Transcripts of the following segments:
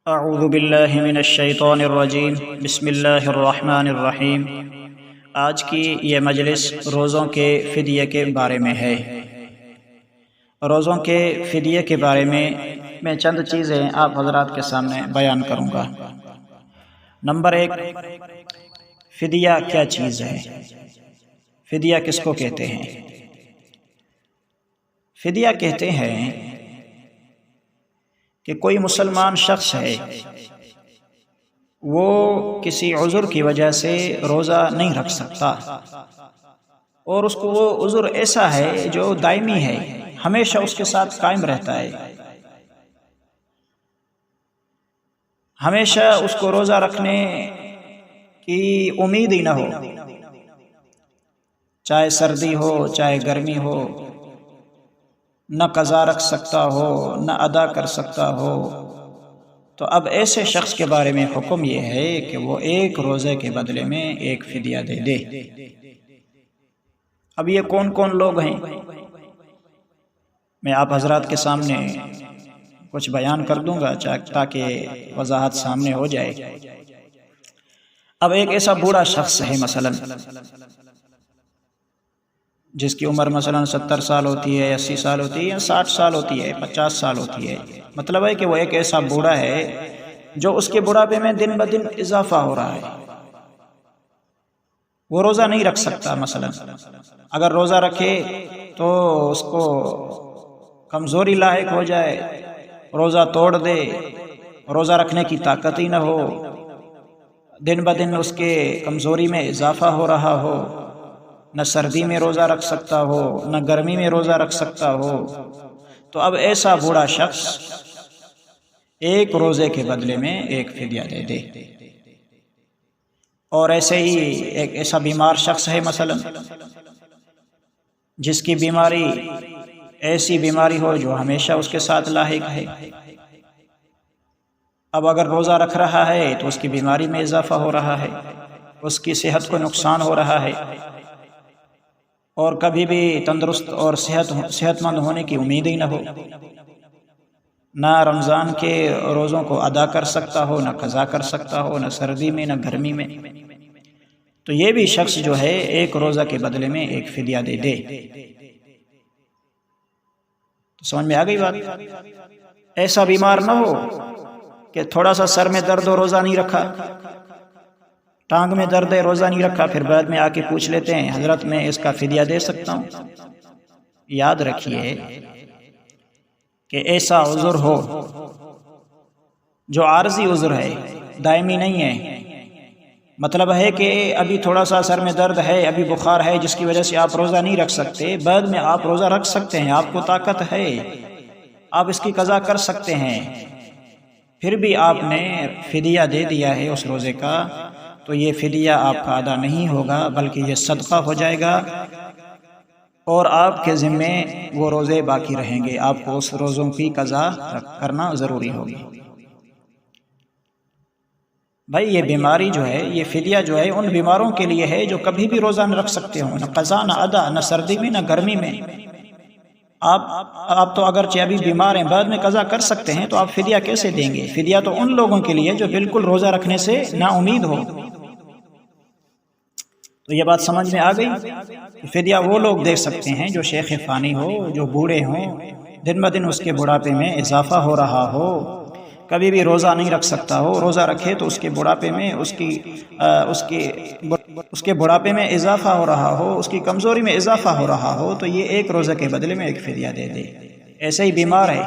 اعوذ باللہ من الشیطان الرجیم بسم اللہ الرحمن الرحیم۔ آج کی یہ مجلس روزوں کے فدیے کے بارے میں ہے۔ روزوں کے فدیے کے بارے میں چند چیزیں آپ حضرات کے سامنے بیان کروں گا۔ نمبر 1، فدیہ کیا چیز ہے؟ فدیہ کس کو کہتے ہیں؟ فدیہ کہتے ہیں کہ کوئی مسلمان شخص ہے، وہ کسی عذر کی وجہ سے روزہ نہیں رکھ سکتا، اور اس کو وہ عذر ایسا ہے جو دائمی ہے، ہمیشہ اس کے ساتھ قائم رہتا ہے، ہمیشہ اس کو روزہ رکھنے کی امید ہی نہ ہو، چاہے سردی ہو چاہے گرمی ہو، نہ قضا رکھ سکتا ہو نہ ادا کر سکتا ہو، تو اب ایسے شخص کے بارے میں حکم یہ ہے کہ وہ ایک روزے کے بدلے میں ایک فدیہ دے دے۔ اب یہ کون کون لوگ ہیں، میں آپ حضرات کے سامنے کچھ بیان کر دوں گا تاکہ وضاحت سامنے ہو جائے۔ اب ایک ایسا بوڑھا شخص ہے مثلا جس کی عمر مثلا 70 سال ہوتی ہے، 80 سال ہوتی ہے، یا 60 سال ہوتی ہے، 50 سال ہوتی ہے، مطلب ہے کہ وہ ایک ایسا بوڑھا ہے جو اس کے بڑھاپے میں دن بدن اضافہ ہو رہا ہے، وہ روزہ نہیں رکھ سکتا۔ مثلا اگر روزہ رکھے تو اس کو کمزوری لاحق ہو جائے، روزہ توڑ دے، روزہ رکھنے کی طاقت ہی نہ ہو، دن بدن اس کے کمزوری میں اضافہ ہو رہا ہو، نہ سردی میں روزہ رکھ سکتا ہو نہ گرمی میں روزہ رکھ سکتا ہو، تو اب ایسا بوڑھا شخص ایک روزے کے بدلے میں ایک فدیہ دے دے۔ اور ایسے ہی ایک ایسا بیمار شخص ہے مثلا جس کی بیماری ایسی بیماری ہو جو ہمیشہ اس کے ساتھ لاحق ہے، اب اگر روزہ رکھ رہا ہے تو اس کی بیماری میں اضافہ ہو رہا ہے، اس کی صحت کو نقصان ہو رہا ہے، اور کبھی بھی تندرست اور صحت مند ہونے کی امید ہی نہ ہو، نہ رمضان کے روزوں کو ادا کر سکتا ہو، نہ قضا کر سکتا ہو، نہ سردی میں نہ گرمی میں، تو یہ بھی شخص جو ہے ایک روزہ کے بدلے میں ایک فدیہ دے دے۔ تو سمجھ میں آ گئی بات؟ ایسا بیمار نہ ہو کہ تھوڑا سا سر میں درد ہو روزہ نہیں رکھا، ٹانگ میں درد ہے روزہ نہیں رکھا، پھر بعد میں آ کے پوچھ لیتے ہیں حضرت میں اس کا فدیہ دے سکتا ہوں۔ یاد رکھیے کہ ایسا عذر ہو جو عارضی عذر ہے، دائمی نہیں ہے، مطلب ہے کہ ابھی تھوڑا سا سر میں درد ہے، ابھی بخار ہے جس کی وجہ سے آپ روزہ نہیں رکھ سکتے، بعد میں آپ روزہ رکھ سکتے ہیں، آپ کو طاقت ہے، آپ اس کی قضا کر سکتے ہیں، پھر بھی آپ نے فدیہ دے دیا ہے اس روزے کا، تو یہ فدیہ آپ کا ادا نہیں ہوگا بلکہ یہ صدقہ ہو جائے گا، اور آپ کے ذمے وہ روزے باقی رہیں گے، آپ کو اس روزوں کی قضا کرنا ضروری ہوگی۔ بھائی یہ بیماری جو ہے، یہ فدیہ جو ہے ان بیماروں کے لیے ہے جو کبھی بھی روزہ نہ رکھ سکتے ہوں، نہ قضا نہ ادا، نہ سردی میں نہ گرمی میں۔ آپ تو اگرچہ ابھی بیمار ہیں، بعد میں قضا کر سکتے ہیں، تو آپ فدیہ کیسے دیں گے؟ فدیہ تو ان لوگوں کے لیے جو بالکل روزہ رکھنے سے نا امید ہو۔ تو یہ بات سمجھ میں آ گئی؟ فدیہ وہ لوگ دے سکتے ہیں جو شیخ فانی ہو، جو بوڑھے ہوں، دن بدن اس کے بڑھاپے میں اضافہ ہو رہا ہو، کبھی بھی روزہ نہیں رکھ سکتا ہو، روزہ رکھے تو اس کے بڑھاپے میں اس کے بڑھاپے میں اضافہ ہو رہا ہو، اس کی کمزوری میں اضافہ ہو رہا ہو، تو یہ ایک روزہ کے بدلے میں ایک فدیہ دے دے۔ ایسے ہی بیمار ہے،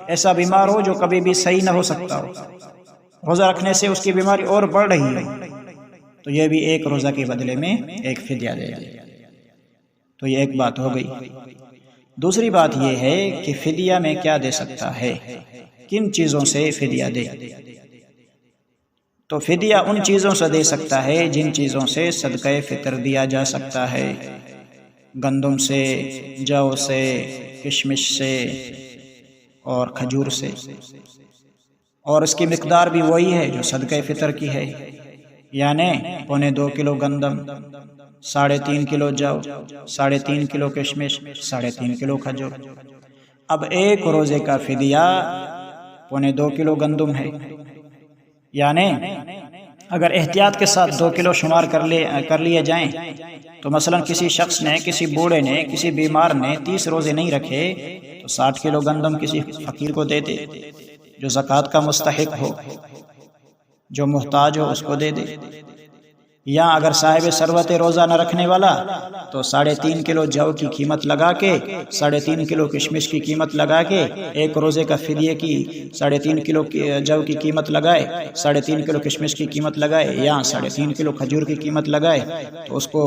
ایسا بیمار ہو جو کبھی بھی صحیح نہ ہو سکتا ہو، روزہ رکھنے سے اس کی بیماری اور بڑھ رہی ہے، تو یہ بھی ایک روزہ کے بدلے میں ایک فدیہ دے دے۔ تو یہ ایک بات ہو گئی۔ دوسری بات یہ ہے کہ فدیہ میں کیا دے سکتا ہے، کن چیزوں سے فدیہ دے؟ تو فدیہ ان چیزوں سے دے سکتا ہے جن چیزوں سے صدقہ فطر دیا جا سکتا ہے، گندم سے، جو سے، کشمش سے اور کھجور سے، اور اس کی مقدار بھی وہی ہے جو صدقہ فطر کی ہے، یعنی 1.25 کلو گندم، 3.5 کلو جو، 3.5 کلو کشمش، 3.5 کلو کھجور۔ اب ایک روزے کا فدیہ 2.25 کلو گندم ہے، یعنی اگر احتیاط کے ساتھ 2 کلو شمار کر لیے جائیں تو مثلا کسی شخص نے، کسی بوڑھے نے، کسی بیمار نے 30 روزے نہیں رکھے تو 60 کلو گندم کسی فقیر کو دے دے، جو زکوٰۃ کا مستحق ہو، جو محتاج ہو، اس کو دے دے۔ یا اگر صاحب ثروت روزہ نہ رکھنے والا تو 3.5 کلو جو کی قیمت لگا کے، 3.5 کلو کشمش کی قیمت لگا کے، ایک روزے کا فدیے کی 3.5 کلو جو کی قیمت لگائے، 3.5 کلو کشمش کی قیمت لگائے، یا 3.5 کلو کھجور کی قیمت لگائے، تو اس کو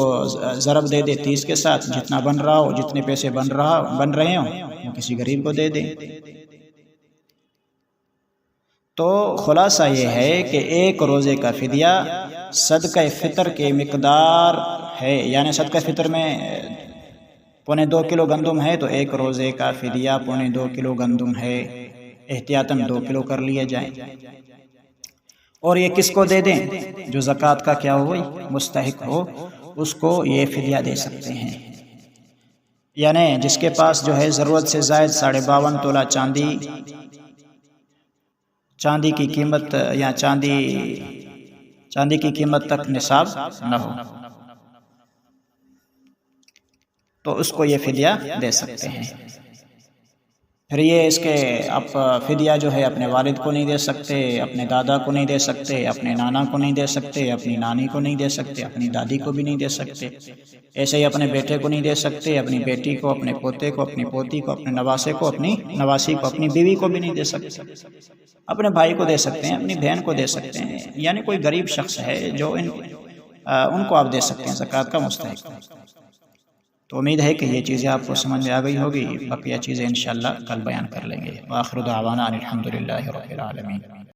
ضرب دے دے 30 کے ساتھ، جتنا بن رہا ہو، جتنے پیسے بن رہے ہوں وہ کسی غریب کو دے دے۔ تو خلاصہ یہ ہے کہ ایک روزے کا فدیہ صدقہ فطر کے مقدار ہے، یعنی صدقہ فطر میں 2.25 کلو گندم ہے تو ایک روزے کا فدیہ 2.25 کلو گندم ہے، احتیاطاً 2 کلو کر لیے جائیں۔ اور یہ کس کو دے دیں؟ جو زکوٰۃ کا کیا ہو مستحق ہو، اس کو یہ فدیہ دے سکتے ہیں۔ یعنی جس کے پاس جو ہے ضرورت سے زائد 52.5 تولہ چاندی کی قیمت، یا چاندی کی قیمت تک نصاب نہ ہو، تو اس کو یہ فدیہ دے سکتے ہیں۔ پھر یہ اس کے آپ فدیہ جو ہے اپنے والد کو نہیں دے سکتے، اپنے دادا کو نہیں دے سکتے، اپنے نانا کو نہیں دے سکتے، اپنی نانی کو نہیں دے سکتے، اپنی دادی کو بھی نہیں دے سکتے، ایسے ہی اپنے بیٹے کو نہیں دے سکتے، اپنی بیٹی کو، اپنے پوتے کو، اپنی پوتی کو، اپنے نواسے کو، اپنی نواسی کو، اپنی بیوی کو بھی نہیں دے سکتے۔ اپنے بھائی کو دے سکتے ہیں، اپنی بہن کو دے سکتے ہیں، یعنی کوئی غریب شخص ہے جو ان کو آپ دے سکتے ہیں زکوٰۃ کا مستحق۔ تو امید ہے کہ یہ چیزیں آپ کو سمجھ میں آ گئی ہوگی، بقیہ چیزیں انشاءاللہ کل بیان کر لیں گے۔ وآخر دعوانا ان الحمد للہ رب العالمین۔